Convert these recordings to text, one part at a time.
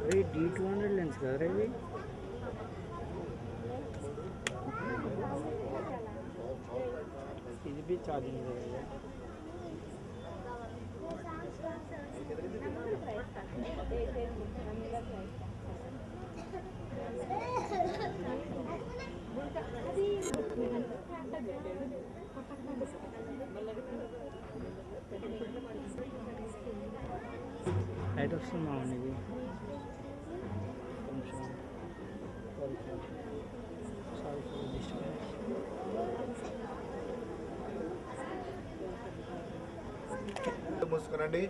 अरे D200 lens का अरे भी ఇది చార్జింగ్ లైట్ వస్తుందా ఇది మూసుకునండి.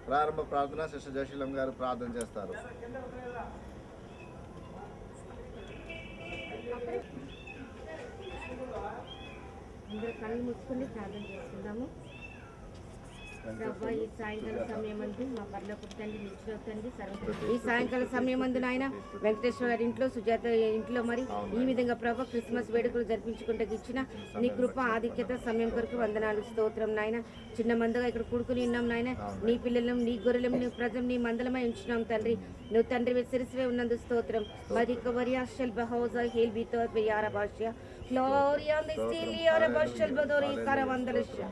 ప్రారంభ ప్రార్థన సిస్టర్ జయశీలం గారు ప్రార్థన చేస్తారు. అందరూ కళ్ళు మూసుకొని ప్రార్థన చేసుకుందాము. ప్రభా ఈ సాయంకాల సమయం అందు మా పరలోక తండ్రి నిలిచినవుతండి ఈ సాయంకాల సమయం అందు నాయన వెంకటేశ్వర గారి ఇంట్లో సుజాత ఇంట్లో మరి ఈ విధంగా ప్రభా క్రిస్మస్ వేడుకలు జరిపించుకుంటూ ఇచ్చిన నీ కృప ఆధిక్యత సమయం కొరకు వందనాలు స్తోత్రం నాయన. చిన్న మందగా ఇక్కడ కూడుకుని ఉన్నాం నాయన. నీ పిల్లలం నీ గొర్రెలం నీ ప్రజం నీ మందలమై ఉంచున్నాం తండ్రి. నువ్వు తండ్రి సిరిసివే ఉన్నందు స్తోత్రం. మరి కవరియాషల్ బహౌజా హేల్ బితో యార భాష Gloria on the Stilia Rabashal Badori Karavandarisha.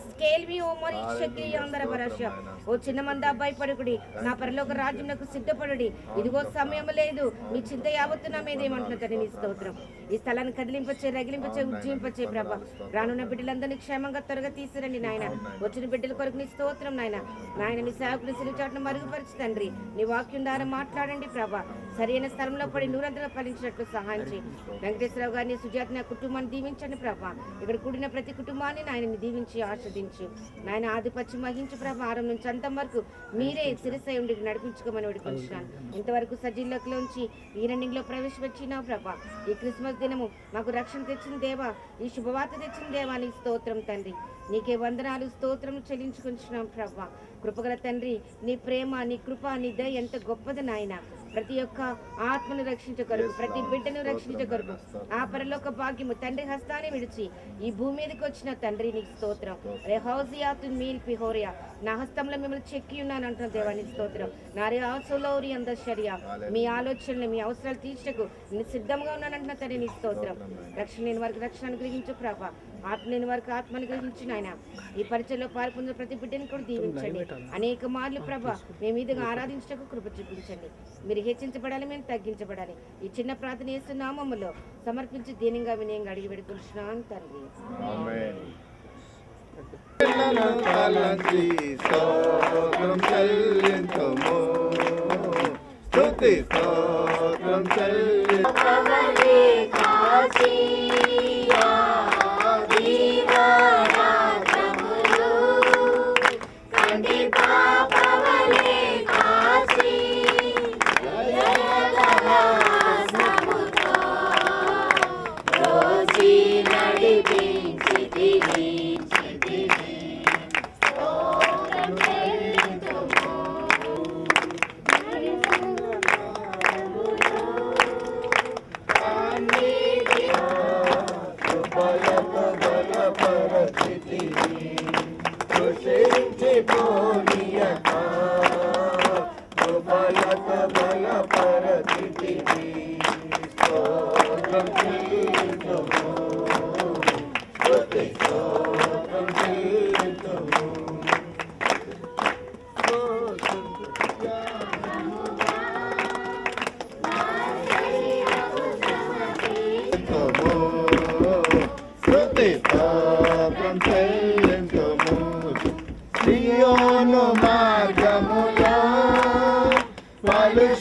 Scale me, O Marishaki on the Rabarasha. O Chinamanda by Padukudi, Naparloka Rajanaku Siddapadi, it was Samueledu, Michita Yavatuna made him on the Taninis Totram. Is Talan Kadlim Pache, Regulin Pache, Jim Pache Brava, Ranuna Bidilandan Shamanga Targatis and Nina, watching Bidil Korknis Totram Nina, Nine and Isaac Chat Maru Standri, Nivakundara Matla and Prava, Sarina Sarmla Padinura Palinsha to Sahanchi, Venkatesravani Sujatna. కుటుంబాన్ని దీవించండి ప్రభా. ఇక్కడ కూడిన ప్రతి కుటుంబాన్ని నాయనని దీవించి ఆశీర్వదించు నాయన. ఆదిపచ్చి మహించు ప్రభా. ఆరం నుంచి అంతం వరకు మీరే శిరస్సు ఉండి నడిపించుకోమని వేడుకుంటున్నాను. ఇంతవరకు సజీల్లోకి ఈ రన్నింగ్ లో ప్రవేశపెట్టినావు ప్రభా. ఈ క్రిస్మస్ దినము మాకు రక్షణ తెచ్చిన దేవా, ఈ శుభవార్త తెచ్చిన దేవా నీ స్తోత్రం తండ్రి. నీకే వందనాలు స్తోత్రం చెల్లించుకుంటున్నాం ప్రభా. కృపగల తండ్రి నీ ప్రేమ నీ కృప నీ దయ ఎంత గొప్పది నాయన. ప్రతి ఒక్క ఆత్మను రక్షించగలుగు ప్రతి బిడ్డను రక్షించగలుగు ఆ పరలోక భాగ్యము తండ్రి హస్తాన్ని విడిచి ఈ భూమి మీదకి వచ్చిన తండ్రి నీకు స్తోత్రం. రెహౌజియాతు మీల్ పిహోరియా నా హస్తంలో మిమ్మల్ని చెక్కి ఉన్నాను అంటున్న దేవానికి స్తోత్రం. నారి ఆసోలౌరి అందర్శర్యా మీ ఆలోచనలు మీ అవసరాలు తీర్చకు నేను సిద్ధంగా ఉన్నానంటున్న తండ్రి నీ స్తోత్రం. రక్షణ లేని వారికి రక్షణ అనుగ్రహించు ప్రభా. ఆత్మ లేని వారికి ఆత్మను గ్రహించిన ఆయన. ఈ పరిచయలో పాల్పొందిన ప్రతి బిడ్డని కూడా దీవించండి. అనేక మార్లు ప్రభా మేము మీదుగా ఆరాధించటకు కృప చూపించండి. మీరు హెచ్చించబడాలి, మేము తగ్గించబడాలి. ఈ చిన్న ప్రార్థన చేస్తున్న నామములో సమర్పించి దీనంగా వినయంగా అడిగి పెడుకుంటున్నాను తండ్రి.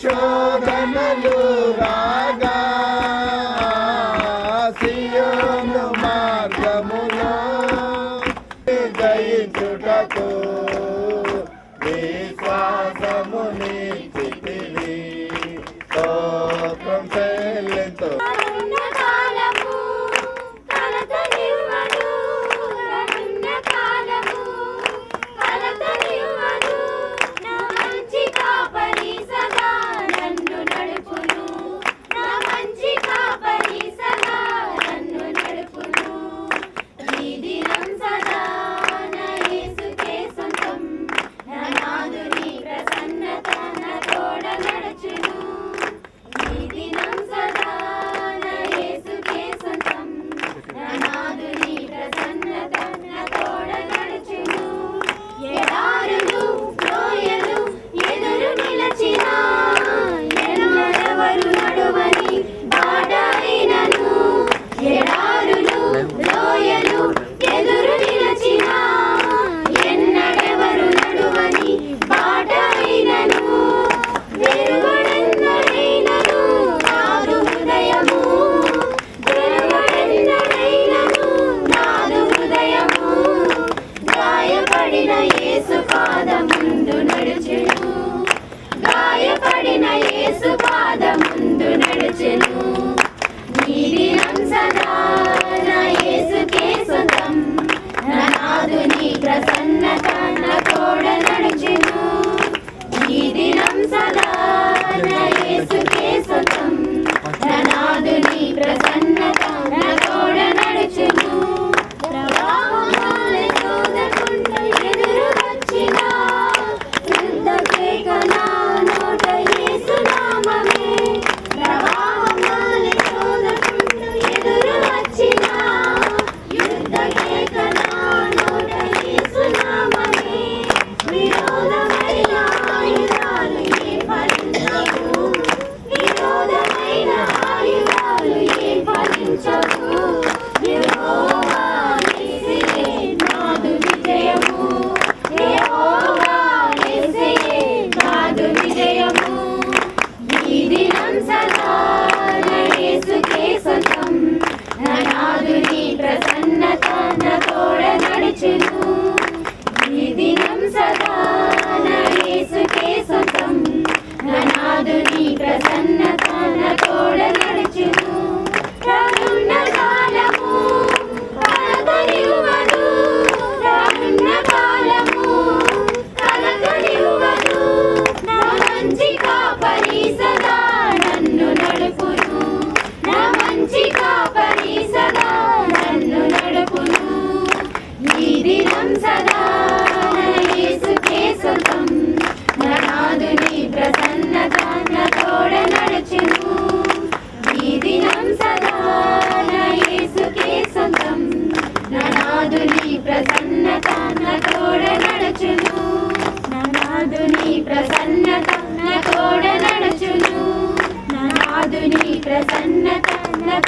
శోధనలు రాగా సియోను మార్గములో జయించుటకు విశ్వాసము నిలిచితివి. స్తోత్రం చెల్లించు.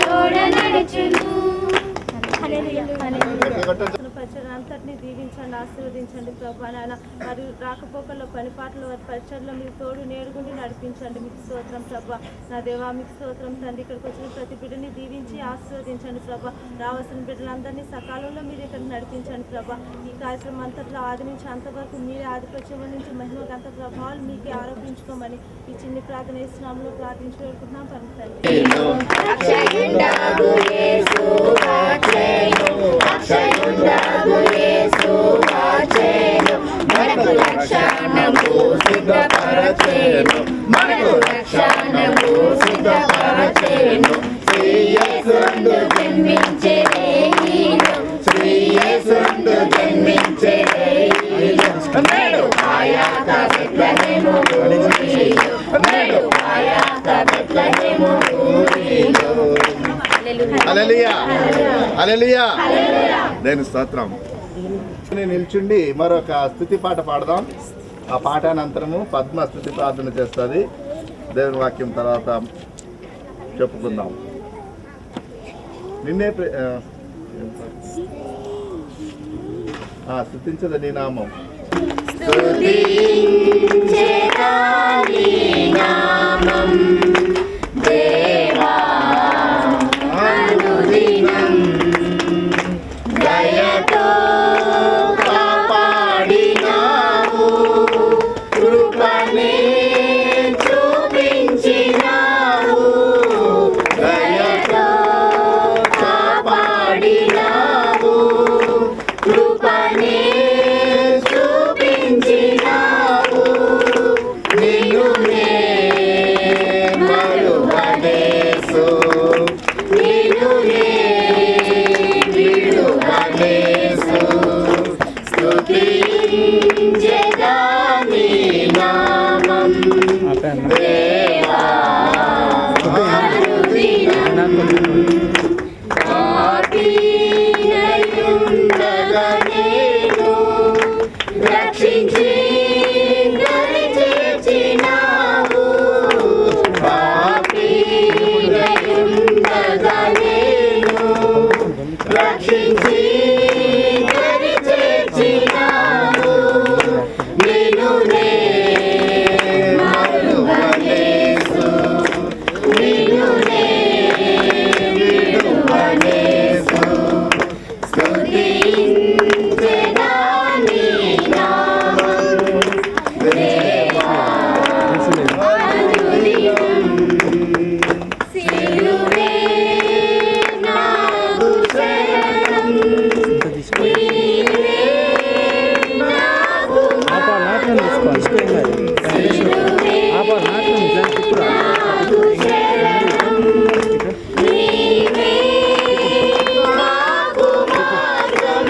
తోడ నడుచును. అంతటిని దీవించండి, ఆశీర్వదించండి ప్రభా నాయన. మరియు రాకపోకల్లో పనిపాట్ల పరిచయంలో మీరు తోడు నేడుగుండి నడిపించండి. మీకు స్తోత్రం ప్రభా నా దేవా, మీకు స్తోత్రం తండ్రి. ఇక్కడికి వచ్చిన ప్రతి బిడ్డని దీవించి ఆశీర్వదించండి ప్రభా. రావాల్సిన బిడ్డలందరినీ సకాలంలో మీరు ఇక్కడికి నడిపించండి ప్రభా. ఈ కార్యక్రమం అంతట్లో ఆది నుంచి అంతవరకు మీరే ఆధిపత్యం నుంచి మహిమ గంత ప్రభావాలు మీకే ఆరోపించుకోమని ఈ చిన్ని ప్రార్థన ఇస్తున్నాములో ప్రార్థించి వేడుకుంటున్నాం పలుకుతండి. మనకు రక్షణము సిద్ధపరచెను, మనకు రక్షణము సిద్ధపరచెను. శ్రీయేసుండు జన్మించే రేయిలో, శ్రీయేసుండు జన్మించే రేయిలో, నేడు ఆయాక బెత్లెహేము ఊరిలో, నేడు ఆయాక బెత్లెహేము ఊరిలో. హల్లెలూయా హల్లెలూయా. నేను స్తోత్రం. నిల్చుండి మరొక స్తుతి పాట పాడదాం. ఆ పాట అనంతరము పద్మ స్తుతి ప్రార్థన చేస్తుంది. దేవుని వాక్యం తర్వాత చెప్పుకుందాం. నిన్నే స్తుతించదు నీ నామం. దయతో కాపాడినావు, కృపనే చూపించినావు. దయతో కాపాడినావు, కృపనే చూపించినావు. నిన్నునే మరువనేసు, నిన్నునే విడువనేసు. స్తుతించెదా నీ నామం దేవా పాపినయుండగా నేను రక్షించి దరి చేర్చినావు. పాపినయుండగా నేను రక్షించి దరి చేర్చినావు. నిన్నునే మరువనేసు, నిన్నునే విడువనేసు. స్తుతించెదా నీ నామం దేవా అనుదినం. సిలువే నాకు శరణం, నీవే నాకు మార్గం. సిలువే నాకు శరణం, నీవే నాకు మార్గం.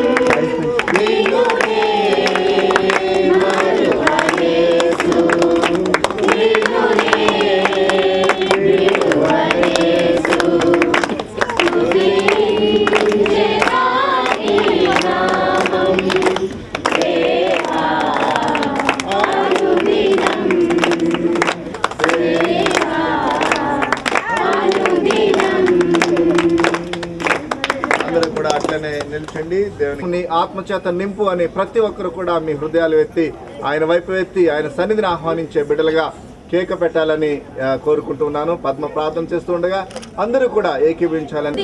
నిన్నునే మరువనేసు, నిన్నునే విడువనేసు. స్తుతించెదా నీ నామం దేవా అనుదినం, దేవా అనుదినం. అందరూ కూడా అట్లనే నిల్చండి. దేవుని ఆత్మచేత నింపు అని ప్రతి ఒక్కరు కూడా మీ హృదయాలు ఎత్తి ఆయన వైపు ఎత్తి ఆయన సన్నిధిని ఆహ్వానించే బిడ్డలుగా కేక పెట్టాలని కోరుకుంటున్నాను. పద్మ ప్రార్థన చేస్తుండగా అందరూ కూడా ఏకీభవించాలని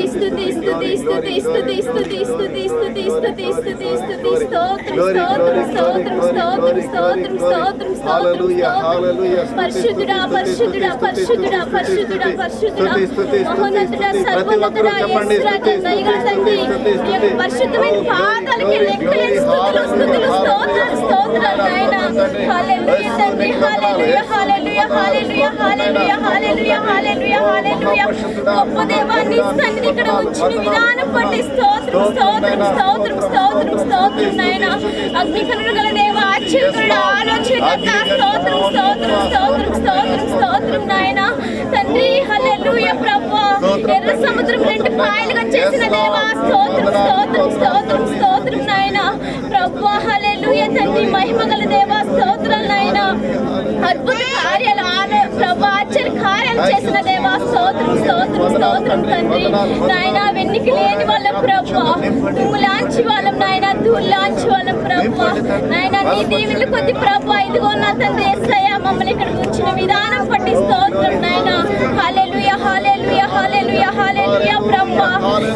గొప్ప దేవాన్ని సన్నిధి ఇక్కడ ఉంచిన విధానం బట్టి స్తోత్రం స్తోత్రం స్తోత్రం స్తోత్రం స్తోత్రం నాయన. అగ్నికరుడు గల దేవ, ఆశ్చర్యకరుడు, ఆలోచనకర్త, స్తోత్రం స్తోత్రం స్తోత్రం స్తోత్రం స్తోత్రం నాయన. తండ్రి హల్లెలూయా ప్రభువా, ఎర్ర సముద్రం రెండు పాయలుగా చేసిన దేవా, స్తోత్రం స్తోత్రం స్తోత్రం స్తోత్రం నాయన ప్రభువా. హల్లెలూయా తండ్రి, మహిమగల దేవా, స్తోత్రాలు నాయన. అద్భుత కార్యాలు ప్రభు, ఆశ్చర్య కార్యాలు చేసిన దేవా, స్తోత్రం స్తోత్రం స్తోత్రం తండ్రి. నాయన వెన్నికి లేని వాళ్ళం ప్రభా, దుమ్ము లాంచి వాళ్ళం నాయన, ధూళి లాంచి వాళ్ళం ప్రభా. నాయన నీ దీవెనలు కొద్ది ప్రభా, ఇదిగో నా తండ్రి యేసయ్య మమ్మల్ని ఇక్కడ ఉంచిన విధానం బట్టి స్తోత్రం నాయన. హల్లెలూయా హల్లెలూయా హల్లెలూయా హల్లెలూయా ప్రభా.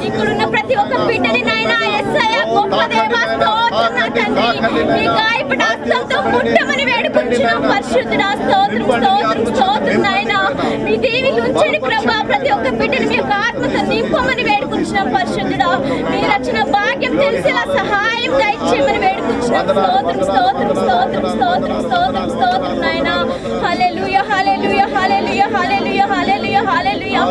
ఇక్కడున్న ప్రతి ఒక్క బిడ్డని నాయన యేసయ్య గొప్ప దేవా స్తోత్రం నా తండ్రి. నీ గాయపడ హస్తంతో ముట్టమని వేడుకుంటున్నాం పరిశుద్ధుడా. స్తోత్రం స్తోత్రం స్తోత్రం నాయన. మీ దీవెనలు ఉంచండి ప్రభా, ప్రతి ఒక్క బిడ్డని మీ యొక్క ఆత్మతో నింపమని వేడుకుంటున్నాం పరిశుద్ధుడా. మీ రక్షణ భాగ్యం తెలిసేలా సహాయం దయచేయమని వేడుకుంటున్నాం. స్తోత్రం స్తోత్రం స్తోత్రం స్తోత్రం స్తోత్రం స్తోత్రం నాయన. హల్లెలూయా హల్లెలూయా హల్లెలూయా హల్లెలూయా హల్లెలూయా హల్లెలూయా.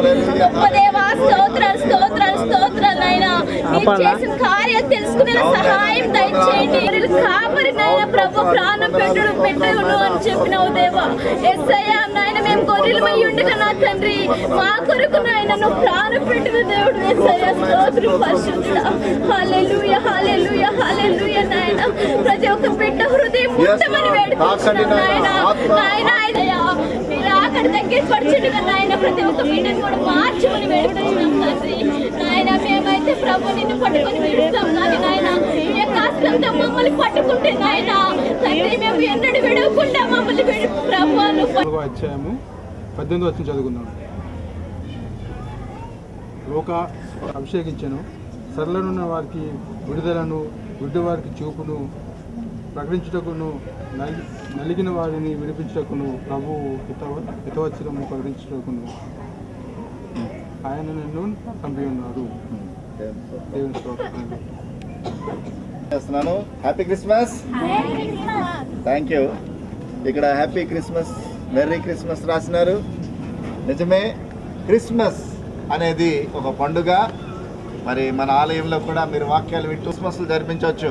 గొప్ప దేవా స్తోత్రాలు స్తోత్రాలు స్తోత్రాలు నాయన. మీరు చేసిన కార్యాలు తెలుసుకునే సహాయం దయచేయండి. కాపరి నాయన ప్రభు, ప్రాణం పెట్టను అని చెప్పినావు దేవా. యేసయ్యా నాయన మేము గొర్రెలమై ఉండగా నా తండ్రి మా కొరకు నాయన నువ్వు ప్రాణం పెట్టిన దేవుడు యేసయ్యా. స్తోత్రం పరిశుద్ధుడా. హల్లెలూయా హల్లెలూయా హల్లెలూయా నాయన. ప్రతి ఒక్క బిడ్డ హృదయం ముట్టమని వేడుకుంటున్నాం నాయన. నాయన అయ్యా మీరు అక్కడ దగ్గర పడుచుండగా నాయన ప్రతి ఒక్క బిడ్డను కూడా మార్చమని వేడుకుంటున్నాం తండ్రి. నాయన మేమైతే ప్రభు నిన్ను పట్టుకొని విడుస్తాం కానీ నాయన మీ యొక్క హస్తంతో మమ్మల్ని పట్టుకుంటే నాయన తండ్రి మేము ఎన్నడూ విడవకుండా మమ్మల్ని ప్రభు అధ్యాయము 18 వచనం చదువుకుందాం. లోక అభిషేకించను, సరళనున్న వారికి విడుదలను, గుడ్డి వారికి చూపును ప్రకటించుటకును, నలిగిన వారిని విడిపించుటకును, ప్రభువు హితవచనము ప్రకటించుటకును ఆయన నిన్ను పంపి ఉన్నారు. దేవుని స్తోత్రం. చేస్తున్నాను. Happy Christmas. Thank you. ఇక్కడ హ్యాపీ క్రిస్మస్, మెర్రీ క్రిస్మస్ రాసినారు. నిజమే, క్రిస్మస్ అనేది ఒక పండుగ. మరి మన ఆలయంలో కూడా మీరు వాక్యాలు వింటూ క్రిస్మస్లు జరిపించవచ్చు.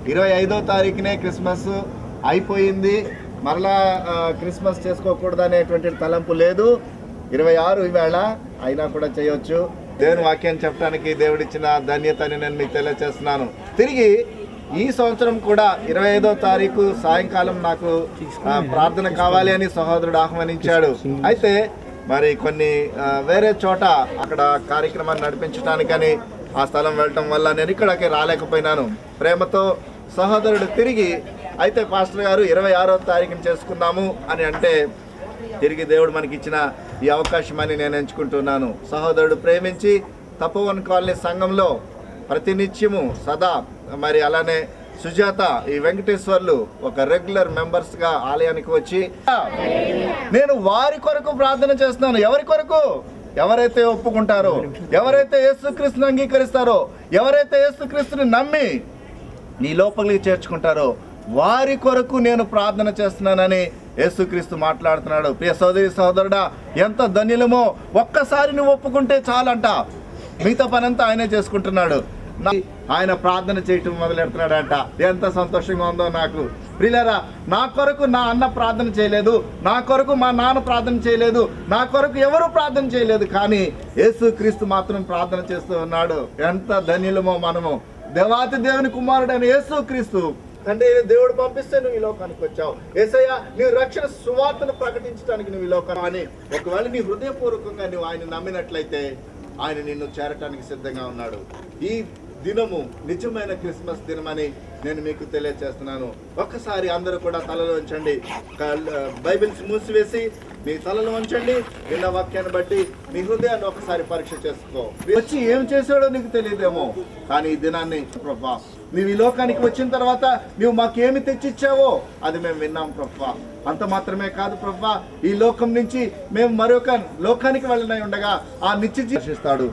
25వ తారీఖునే క్రిస్మస్ అయిపోయింది, మరలా క్రిస్మస్ చేసుకోకూడదు అనేటువంటి తలంపు లేదు. 26 ఈవేళ అయినా కూడా చేయవచ్చు. దేవుని వాక్యాన్ని చెప్పడానికి దేవుడిచ్చిన ధన్యతని నేను మీకు తెలియజేస్తున్నాను. తిరిగి ఈ సంవత్సరం కూడా 25వ తారీఖు సాయంకాలం నాకు ప్రార్థన కావాలి అని సహోదరుడు ఆహ్వానించాడు. అయితే మరి కొన్ని వేరే చోట అక్కడ కార్యక్రమాన్ని నడిపించడానికని ఆ స్థలం వెళ్ళటం వల్ల నేను ఇక్కడికి రాలేకపోయినాను. ప్రేమతో సహోదరుడు తిరిగి అయితే పాస్టర్ గారు 26వ తారీఖున చేసుకుందాము అని అంటే తిరిగి దేవుడు మనకి ఇచ్చిన ఈ అవకాశం అని నేను ఎంచుకుంటున్నాను. సహోదరుడు ప్రేమించి తపోవన్ కాలనీ సంఘంలో ప్రతినిత్యము సదా మరి అలానే సుజాత ఈ వెంకటేశ్వర్లు ఒక రెగ్యులర్ మెంబర్స్గా ఆలయానికి వచ్చి నేను వారి కొరకు ప్రార్థన చేస్తున్నాను. ఎవరి కొరకు? ఎవరైతే ఒప్పుకుంటారో, ఎవరైతే యేసుక్రీస్తుని అంగీకరిస్తారో, ఎవరైతే యేసుక్రీస్తుని నమ్మి నీ లోపలికి చేర్చుకుంటారో వారి కొరకు నేను ప్రార్థన చేస్తున్నానని యేసుక్రీస్తు మాట్లాడుతున్నాడు. ప్రియ సోదరి సోదరుడా, ఎంత ధన్యులమో. ఒక్కసారి నువ్వు ఒప్పుకుంటే చాలంట, మిగతా పనంతా ఆయనే చేసుకుంటున్నాడు. ఆయన ప్రార్థన చేయటం మొదలెడుతున్నాడంట. ఎంత సంతోషంగా ఉందో నాకు. ప్రియులారా, నా కొరకు నా అన్న ప్రార్థన చేయలేదు, నా కొరకు మా నాన్న ప్రార్థన చేయలేదు, నా కొరకు ఎవరు ప్రార్థన చేయలేదు, కానీ యేసుక్రీస్తు మాత్రం ప్రార్థన చేస్తూ ఉన్నాడు. ఎంత ధన్యులమో మనము. దేవాతి దేవుని కుమారుడైన యేసుక్రీస్తు అంటే దేవుడు పంపిస్తే నువ్వు ఈ లోకానికి వచ్చావు. యేసయ్య నీ రక్షణ సువార్తను ప్రకటించడానికి నువ్వు ఈ లోకాన్ని అని ఒకవేళ నీ హృదయపూర్వకంగా నువ్వు ఆయన నమ్మినట్లయితే ఆయన నిన్ను చేరటానికి సిద్ధంగా ఉన్నాడు. ఈ దినము నిజమైన క్రిస్మస్ దినమని నేను మీకు తెలియజేస్తున్నాను. ఒక్కసారి అందరూ కూడా తలలో ఉంచండి, బైబిల్స్ మూసివేసి మీ తలలో ఉంచండి. విన్న వాక్యాన్ని బట్టి నీ హృదయాన్ని ఒకసారి పరీక్ష చేసుకో. వచ్చి ఏం చేశాడో నీకు తెలియదేమో, కానీ ఈ దినాన్ని ప్రభా నువ్వు ఈ లోకానికి వచ్చిన తర్వాత నువ్వు మాకేమి తెచ్చిచ్చావో అది మేము విన్నాం ప్రభా. అంత మాత్రమే కాదు ప్రభా, ఈ లోకం నుంచి మేము మరొక లోకానికి వెళ్ళనై ఉండగా ఆ నిత్య దర్శిస్తాడు.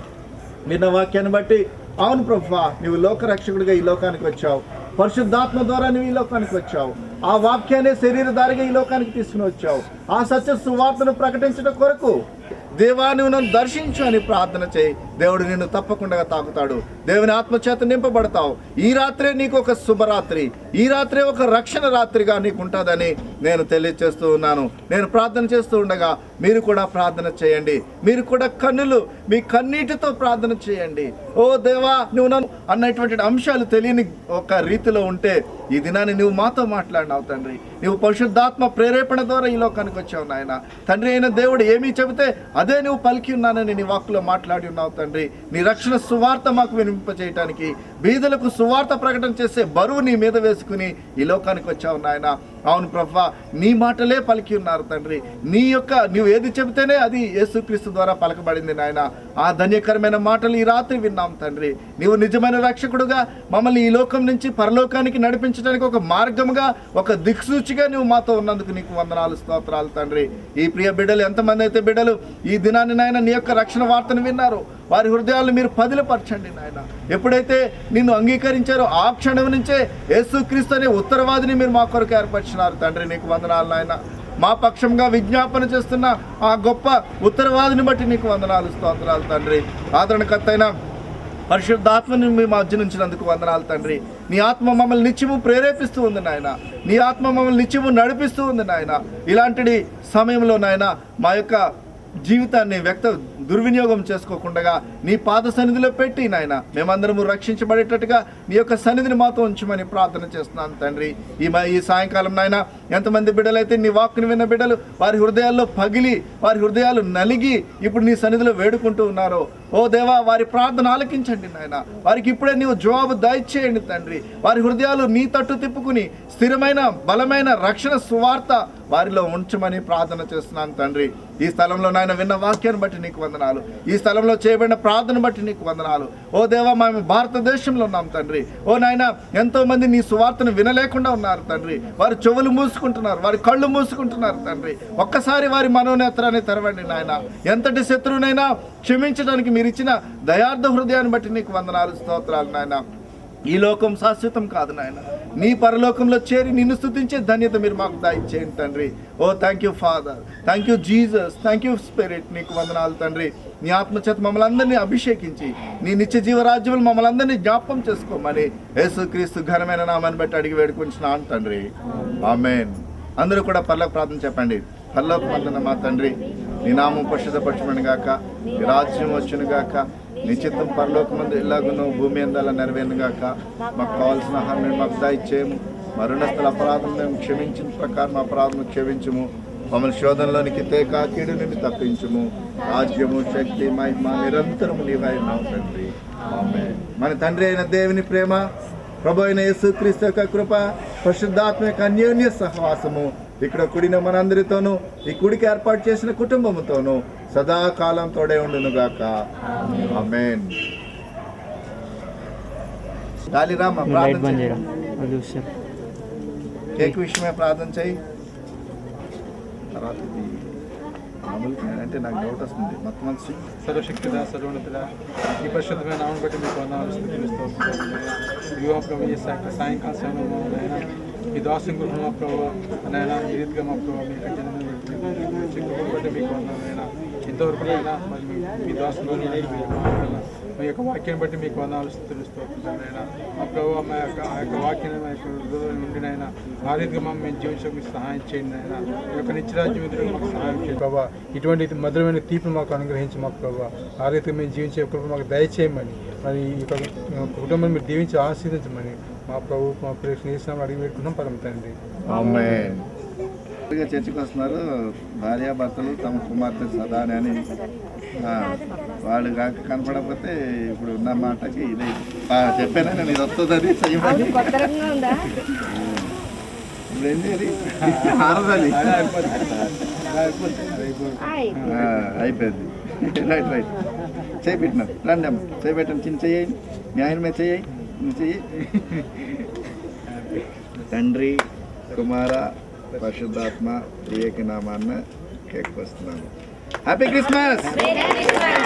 విన్న వాక్యాన్ని బట్టి అవును ప్రభా, నువ్వు లోకరక్షకుడిగా ఈ లోకానికి వచ్చావు, పరిశుద్ధాత్మ ద్వారా నువ్వు ఈ లోకానికి వచ్చావు, ఆ వాక్యాన్ని శరీరధారిగా ఈ లోకానికి తీసుకుని వచ్చావు. ఆ సత్య సువార్తను ప్రకటించడం కొరకు దేవా నువ్వు నన్ను దర్శించు అని ప్రార్థన చేయి. దేవుడు నిన్ను తప్పకుండా తాకుతాడు. దేవుని ఆత్మచేత నింపబడతావు. ఈ రాత్రే నీకు ఒక శుభరాత్రి, ఈ రాత్రే ఒక రక్షణ రాత్రిగా నీకు ఉంటుందని నేను తెలియజేస్తూ ఉన్నాను. నేను ప్రార్థన చేస్తూ ఉండగా మీరు కూడా ప్రార్థన చేయండి. మీరు కూడా మీ కన్నీటితో ప్రార్థన చేయండి. ఓ దేవా నువ్వు నన్ను అన్నటువంటి అంశాలు తెలియని ఒక రీతిలో ఉంటే ఈ దినాన్ని నువ్వు మాతో మాట్లాడినావు తండ్రి. నువ్వు పరిశుద్ధాత్మ ప్రేరేపణ ద్వారా ఈ లోకానికి వచ్చావు నాయన. తండ్రి అయిన దేవుడు ఏమీ చెబితే అదే నువ్వు పలికి ఉన్నానని నీ వాక్కులో మాట్లాడి ఉన్నావు తండ్రి. నీ రక్షణ సువార్త మాకు వినింపచేయటానికి, బీదలకు సువార్త ప్రకటన చేసే బరువు నీ మీద వేసుకుని ఈ లోకానికి వచ్చావు నాయన. అవును ప్రభువా, నీ మాటలే పలికి ఉన్నారు తండ్రి. నువ్వు ఏది చెబితేనే అది యేసుక్రీస్తు ద్వారా పలకబడింది నాయన. ఆ ధన్యకరమైన మాటలు ఈ రాత్రి విన్నాం తండ్రి. నీవు నిజమైన రక్షకుడుగా మమ్మల్ని ఈ లోకం నుంచి పరలోకానికి నడిపించడానికి ఒక మార్గముగా, ఒక దిక్సూచిగా నువ్వు మాతో ఉన్నందుకు నీకు వందనాలు, స్తోత్రాలు తండ్రి. ఈ ప్రియ బిడ్డలు ఎంతమంది అయితే బిడ్డలు ఈ దినాన్ని నాయన నీ యొక్క రక్షణ వార్తను విన్నారు, వారి హృదయాలను మీరు పదిలపరచండి నాయన. ఎప్పుడైతే నిన్ను అంగీకరించారో ఆ క్షణం నుంచే యేసుక్రీస్తు అనే ఉత్తరవాదిని మీరు మా కొరకు ఏర్పరిచినారు తండ్రి. నీకు వందనాలు నాయన. మా పక్షంగా విజ్ఞాపన చేస్తున్న ఆ గొప్ప ఉత్తరవాదిని బట్టి నీకు వందనాలు, స్తోత్రాలు తండ్రి. ఆదరణకర్త అయిన పరిశుద్ధాత్మని మీ మధ్య ఉంచినందుకు వందనాలు తండ్రి. నీ ఆత్మ మమ్మల్ని నిత్యము ప్రేరేపిస్తూ ఉంది నాయన. నీ ఆత్మ మమ్మల్ని నిత్యము నడిపిస్తూ ఉంది నాయన. ఇలాంటి సమయంలో నాయన మా యొక్క జీవితాన్ని దుర్వినియోగం చేసుకోకుండా నీ పాద సన్నిధిలో పెట్టి నాయన మేమందరము రక్షించబడేటట్టుగా నీ యొక్క సన్నిధిని మాతో ఉంచమని ప్రార్థన చేస్తున్నాను తండ్రి. ఈ సాయంకాలం నాయన ఎంతమంది బిడ్డలైతే నీ వాక్కుని విన్న బిడ్డలు వారి హృదయాల్లో పగిలి, వారి హృదయాలు నలిగి ఇప్పుడు నీ సన్నిధిలో వేడుకుంటూ ఉన్నారో, ఓ దేవా వారి ప్రార్థన ఆలకించండి నాయన. వారికి ఇప్పుడే నీవు జవాబు దయచేయండి తండ్రి. వారి హృదయాలు నీ తట్టు తిప్పుకుని స్థిరమైన బలమైన రక్షణ సువార్త వారిలో ఉంచమని ప్రార్థన చేస్తున్నాను తండ్రి. ఈ స్థలంలో నాయన విన్న వాక్యాన్ని బట్టి నీకు వందనాలు. ఈ స్థలంలో చేయబడిన ప్రార్థన బట్టి నీకు వందనాలు. ఓ దేవా, మేము భారతదేశంలో ఉన్నాం తండ్రి. ఓ నాయన, ఎంతో మంది నీ సువార్తను వినలేకుండా ఉన్నారు తండ్రి. వారి చెవులు మూసుకుంటున్నారు, వారి కళ్ళు మూసుకుంటున్నారు తండ్రి. ఒక్కసారి వారి మనోనేత్రాన్ని తెరవండి నాయన. ఎంతటి శత్రువునైనా క్షమించడానికి మీరు ఇచ్చిన దయార్థ హృదయాన్ని బట్టి నీకు వందనాలు, స్తోత్రాలు నాయన. ఈ లోకం శాశ్వతం కాదు నాయన. నీ పరలోకంలో చేరి నిన్ను స్తుతించే ధన్యత మీరు మాకు దయచేయండి తండ్రి. Oh thank you father, thank you Jesus, thank you spirit. నీకు వందనాలు తండ్రి. నీ ఆత్మచేత మమ్మల్ని అందరినీ అభిషేకించి నీ నిత్య జీవరాజ్యంలో మమ్మల్ని అందరినీ జ్ఞాపకం చేసుకోమని యేసుక్రీస్తు ఘనమైన నామాన్ని బట్టి అడిగి వేడుకుంటున్నాను తండ్రి. ఆమేన్. అందరూ కూడా పరలోక ప్రార్థన చెప్పండి. పరలోకమందున్న మా తండ్రి, నీ నామం పరిశుద్ధపరచబడును గాక, నీ రాజ్యం వచ్చును గాక, నీ చిత్తం పరలోకమందు ఎలాగునో భూమి అందలా నెరవేరును గాక. మాకు కావాల్సిన ఆహారం మాకు దయచేయము. మా రుణస్థల అపరాధం మేము క్షమించిన ప్రకారం అపరాధం క్షమించము. మమ్మల్ని శోధనలోనికి తేక కీడు నుండి తప్పించుము. రాజ్యము శక్తి మహిమ నిరంతరము నీవై ఉన్నావు తండ్రి. ఆమేన్. మన తండ్రి అయిన దేవుని ప్రేమ, ప్రభు అయిన యేసుక్రీస్తు యొక్క కృప, పరిశుద్ధాత్మ యొక్క అన్యోన్య సహవాసము ఇక్కడ కూడిన మనందరితోనూ, ఈ కుడికి ఏర్పాటు చేసిన కుటుంబముతోనూ సదాకాలం తోడే ఉండును గాక. ఆమేన్. గాలిరామ ప్రార్థన చేయి. కేక్ విషయమే ప్రార్థన చేయి. తర్వాత అంటే నాకు డౌట్ వస్తుంది మొత్తం మంచి సర్వశక్తిద సర్వోన్నతుడ, ఈ పరిశుద్ధమైన నామం బట్టి మీకు వందనాలు స్తుతిస్తూ యువ ప్రభు ఈ సాయంకాల సమయంలో నాయన ఈ దాసం గురించి మా ప్రభు నాయన ఈ రీతిగా మా ప్రభు మీ చిక్కుబడి బట్టి మీకు వందనాలు నాయన. ఇంతవరకు అయినా మరి మీ దాసం మీ యొక్క వాక్యాన్ని బట్టి మీకు వందనాలు స్తుతిస్తూ నాయన. మా ప్రభు మా యొక్క ఆ యొక్క వాక్యాన్ని మా యొక్క హృదయంలో ఉండినైనా ఆ రీతిగా మేము జీవించడానికి సహాయం చేయండి నాయన. ఈ యొక్క నిత్యరాజ్యం ఎదురు మాకు సహాయం చేయండి ప్రభావ. ఇటువంటి మధురమైన తీర్పును మాకు అనుగ్రహించి మాకు ప్రభావ ఆ రీతిగా మేము జీవించే కృప మాకు దయచేయమని, మరి ఈ కుటుంబం మీరు దీవించి ఆశీర్వదించమని మా ప్రభు మా ప్రియ స్నేహితులు అడిగి పెట్టుకున్నాం పరమ తండ్రి. ఆమేన్. చర్చకు వస్తున్నారు భార్యాభర్తలు తమ కుమార్తె సదాని అని. వాళ్ళు కాక కనపడకపోతే ఇప్పుడు ఉన్న మాటకి ఇదే చెప్పానా నేను, ఇది వస్తుందని చెయ్యమని. ఇప్పుడు ఏంటి అది ఆరదాలి అయిపోయింది. రైట్ రైట్ చేయి పెట్టినారు. రండి అమ్మ చేయి పెట్టండి. చిన్న చెయ్యి మీ ఆయన మీద చెయ్యి చెయ్యి. తండ్రి కుమార పరిశుద్ధాత్మ ఏకనామాన్న కేక్ వస్తున్నాను. Happy Christmas,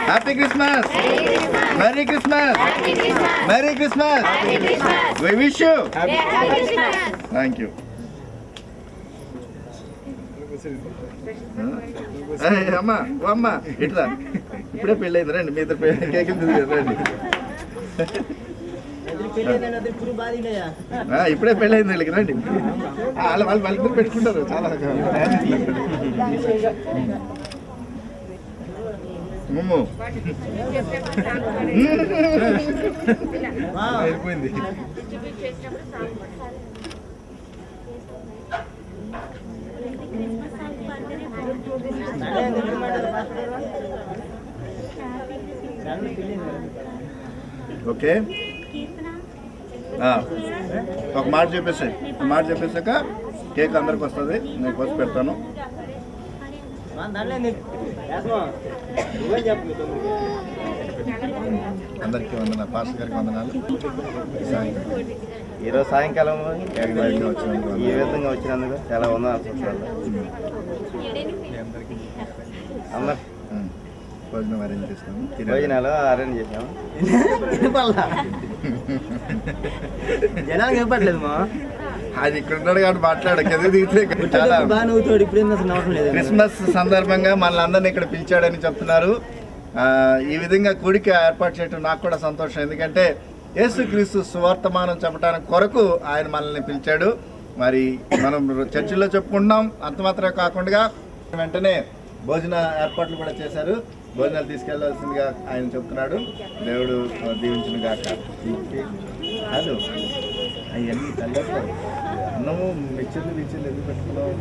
happy Christmas, merry Christmas, merry Christmas. We wish you. Thank you. అమ్మా ఓ అమ్మా ఇట్లా ఇప్పుడే పెళ్ళైంది. రండి మీ ఇద్దరు కేక్ రండి. ఇప్పుడే పెళ్ళైంది వీళ్ళకి. రండి వాళ్ళిద్దరు పెట్టుకుంటారు చాలా. అయిపోయింది. ఓకే, ఒక మాట చెప్పేసాక కేక్ అందరికి వస్తుంది, నేను కోసి పెడతాను. అందరికీ వందనాలు, పాస్టర్ గారికి వందనాలు. ఈరోజు సాయంకాలం ఈ విధంగా వచ్చినందుకు చాలా వందనాలు. అందరు భోజనం అరేంజ్ చేస్తాము, భోజనాలు అరేంజ్ చేసాము. జనాలకు ఇవ్వట్లేదు మా అది ఇక్కడ ఉన్నాడు కాబట్టి మాట్లాడక దిగితే చాలా క్రిస్మస్ సందర్భంగా మనల్ని అందరినీ ఇక్కడ పిలిచాడని చెప్తున్నారు. ఈ విధంగా కూడిక ఏర్పాటు చేయడం నాకు కూడా సంతోషం, ఎందుకంటే యేసుక్రీస్తు సువార్తమానం చెప్పడానికి కొరకు ఆయన మనల్ని పిలిచాడు. మరి మనం చర్చిలో చెప్పుకుంటున్నాం, అంత మాత్రమే కాకుండా వెంటనే భోజన ఏర్పాట్లు కూడా చేశారు. భోజనాలు తీసుకెళ్లాల్సిందిగా ఆయన చెప్తున్నాడు. దేవుడు దీవించిన గాక. కాదు అవన్నీ తల్లేస్తారు, అన్నము మిక్చర్లు ఎందుకు పెట్టుకున్నావు?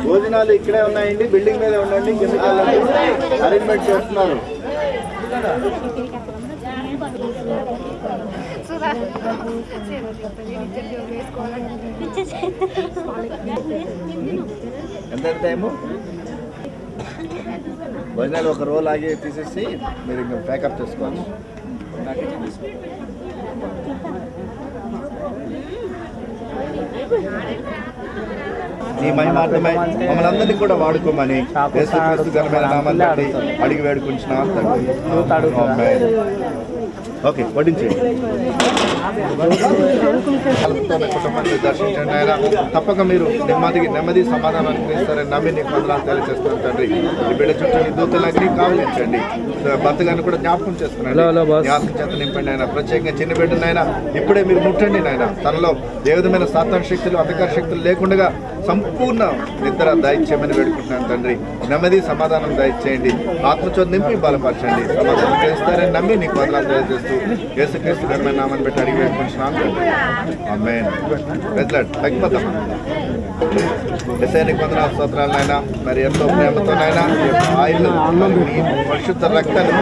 భోజనాలు ఇక్కడే ఉన్నాయండి, బిల్డింగ్ మీద ఉండండి, కిందకి వెళ్ళండి, అరేంజ్మెంట్ చేస్తున్నారు. ఎంత టైము? భోజనాలు ఒక రోల్ ఆగి తీసేసి మీరు ఇంకా ప్యాకప్ చేసుకోవాలి. నీ మహిమార్థమై మమ్మల్ని అందరినీ కూడా వాడుకోమని యేసుక్రీస్తు ఘనమైన నామాన్ని బట్టి అడిగి వేడుకుంటున్నాం తండ్రి. ఓకే, వడ్డించేయండి. కుటుంబాన్ని దర్శించండి ఆయన. తప్పక మీరు నెమ్మది సమాధానాన్ని ఇస్తారని నమ్మి నీకు వందనాలు తెలియజేస్తున్నాను తండ్రి. ఈ బిడ్డ చుట్టూ నీ దూతలన్నీ కావలించండి. భర్త గారిని కూడా జ్ఞాపకం చేస్తున్నాడు, జ్ఞాపకం చేత నింపండి ఆయన. ప్రత్యేకంగా చిన్న బిడ్డను ఆయన ఇప్పుడే మీరు ముట్టండి నాయన. తనలో ఏ విధమైన సాతాన శక్తులు అంధకార శక్తులు లేకుండా సంపూర్ణ నిద్ర దయచేయమని వేడుకుంటున్నాను తండ్రి. నెమ్మది సమాధానం దయచేయండి, ఆత్మచోద నింపి బలపరచండి. సమాధానం చేస్తారని నమ్మి నీకు వందనాలు తెలియజేస్తూ యేసుక్రీస్తు ఘనమైన నామాన్ని బట్టి అడిగి వేడుకుంటున్నాను తండ్రి. ఆమేన్. తగ్గిపోతాం. ఎస్ఐనికి వందనాలు స్తోత్రాలు నాయన. మరి ఎంతో ప్రేమతో నాయన ఆయిల్ పరిశుద్ధ రక్తాన్ని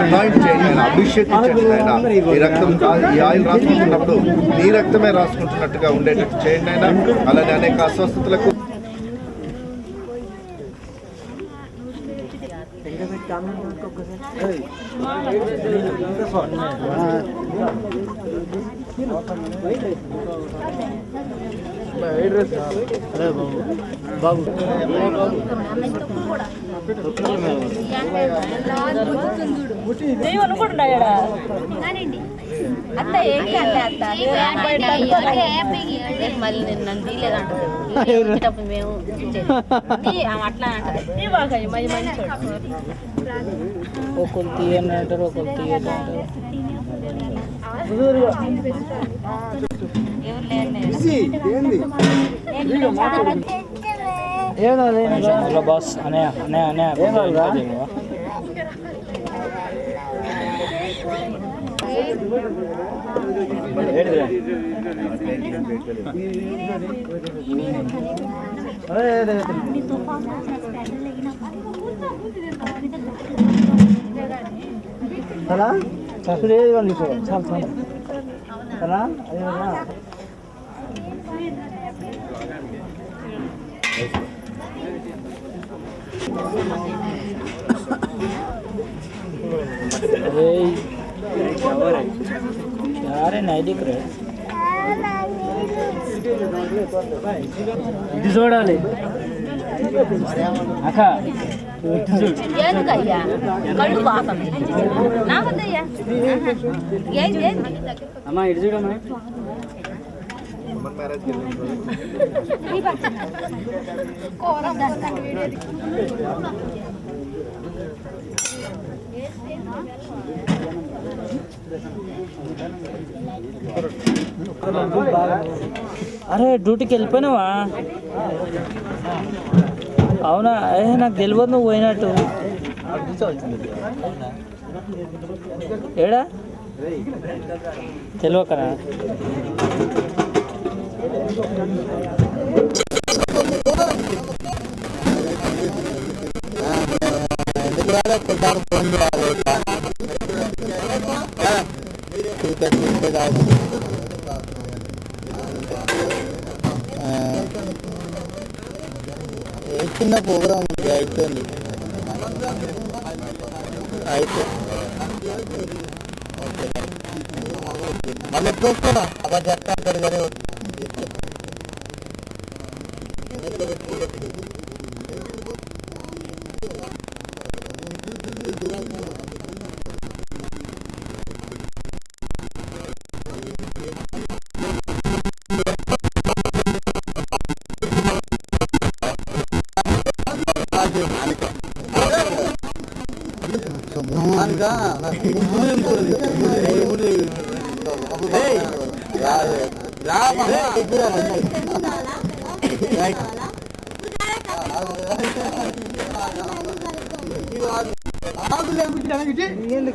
అనాయింట్ చేయండి ఆయన, అభిషేకించండి నాయన. ఈ రక్తం ఈ ఆయిల్ రాసుకుంటున్నప్పుడు నీ రక్తమే రాసుకుంటున్నట్టుగా ఉండేటట్టు చేయండి ఆయన. అలానే అనేక అస్వస్థతలకు అత్త ఏంటి అత్త మళ్ళీ నేను నన్ను తీయలేదంటప్పుడు మేము అట్లా అంటారు ఒకరు తీయని అంటారు, ఒకరు తీయని అంటారు. హలో బాస్ అనే అనే అనే यार नहीं दिख रहे ఇది చూడాలి అక్క ఎందుకయ్యా కళ్ళు పాపం నాకద్దయ్యా అమ్మా ఇటు చూడమ్మా అరే డ్యూటీకి వెళ్ళిపోయినావా? అవునా? నాకు తెలియదు నువ్వు పోయినట్టు. ఏడా తెలియకనా? చిన్న ప్రోగ్రామ్ ఉంది అయిపోయింది అయితే మళ్ళీ ఎప్పుడు వస్తారా అలా చెప్తాను కానీ